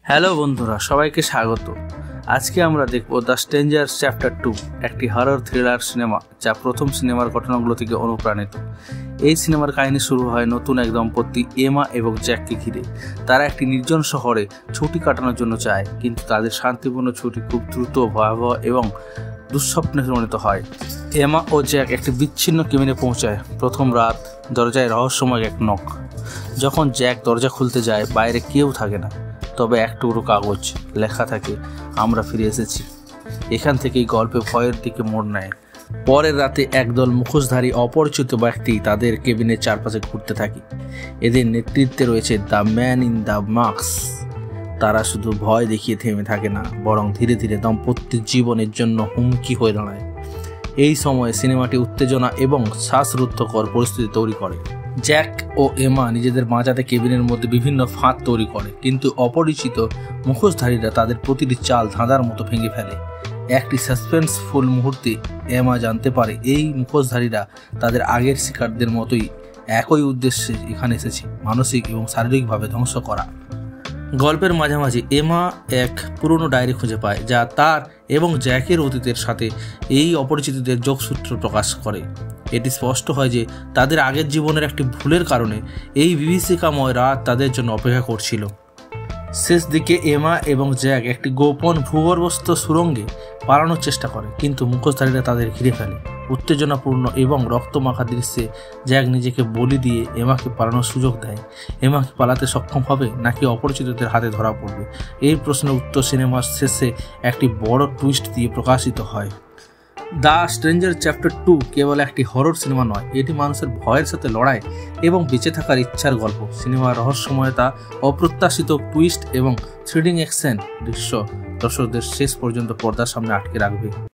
Hello বন্ধুরা, সবাইকে স্বাগত। আজকে আমরা দেখব দ্য স্ট্রেঞ্জার চ্যাপ্টার 2, একটি হরর থ্রিলার সিনেমা যা প্রথম সিনেমার ঘটনাগুলো থেকে অনুপ্রাণিত। এই সিনেমার কাহিনী শুরু হয় নতুন এক দম্পতি এমা এবং জ্যাককে ঘিরে। তারা একটি নির্জন শহরে ছুটি কাটানোর জন্য চায়, কিন্তু তাদের শান্তিপূর্ণ ছুটি খুব দ্রুত ভয়াবহ এবং দুঃস্বপ্নে পরিণত হয়। এমা ও জ্যাক একটি বিচ্ছিন্ন কেবিনে পৌঁছায়। প্রথম রাত, দরজায় রহস্যময় এক নক। যখন জ্যাক দরজা খুলতে যায়, বাইরে কেউ থাকে না, তবে এক টুকরো কাগজ। লেখা থাকে, আমরা ফিরে এসেছি। এখান থেকেই গল্পে ভয়ের দিকে মোড় নেয়। পরের রাতে একদল মুখোশধারী অপরিচিত ব্যক্তি তাদের কেবিনের চারপাশে ঘুরতে থাকে। এদের নেতৃত্বে রয়েছে the man in the mask. তারা শুধু ভয় দেখিয়ে থেমে থাকে না, বরং ধীরে ধীরে দম্পতির জীবনের জন্য হুমকি হয়ে দাঁড়ায়। এই সময়ে সিনেমাটি উত্তেজনা এবং শ্বাসরুদ্ধকর পরিস্থিতি তৈরি করে। জ্যাক ও এমা নিজেদের বাঁচাতে কেবিনের মধ্যে বিভিন্ন ফাঁদ তৈরি করে, কিন্তু অপরিচিত মুখোশধারীরা তাদের প্রতিটি চাল ধাঁধার মতো ভেঙে ফেলে। একটি সাসপেন্সফুল মুহূর্তে এমা জানতে পারে এই মুখোশধারীরা তাদের আগের শিকারদের মতোই একই উদ্দেশ্যে এখানে এসেছে, মানসিক এবং শারীরিকভাবে ধ্বংস করা। গল্পের মাঝামাঝি এমা এক পুরনো ডায়েরি খুঁজে পায়, যা তার এবং জ্যাকের অতীতের সাথে এই অপরিচিতদের যোগসূত্র প্রকাশ করে। এটি স্পষ্ট হয় যে তাদের আগের জীবনের একটি ভুলের কারণে এই বিভীষিকাময় রাত তাদের জন্য অপেক্ষা করছিল। শেষ দিকে এমা এবং জ্যাক একটি গোপন ভূগর্ভস্থ সুড়ঙ্গে পালানোর চেষ্টা করে, কিন্তু মুখোশধারীরা তাদের ঘিরে ফেলে। উত্তেজনাপূর্ণ এবং রক্তমাখা দৃশ্যে জ্যাক নিজেকে বলি দিয়ে এমাকে পালানোর সুযোগ দেয়। এমা কি পালাতে সক্ষম হবে, নাকি অপরিচিতদের হাতে ধরা পড়বে? এই প্রশ্নের উত্তর সিনেমার শেষে একটি বড় টুইস্ট দিয়ে প্রকাশিত হয়। দ্য স্ট্রেঞ্জার চ্যাপ্টার 2 কেবল একটি হরর সিনেমা নয়, এটি মানুষের ভয়ের সাথে লড়াই এবং বেঁচে থাকার ইচ্ছার গল্প। সিনেমার রহস্যময়তা, অপ্রত্যাশিত টুইস্ট এবং থ্রিলিং অ্যাকশন দৃশ্য দর্শকদের শেষ পর্যন্ত পর্দার সামনে আটকে রাখবে।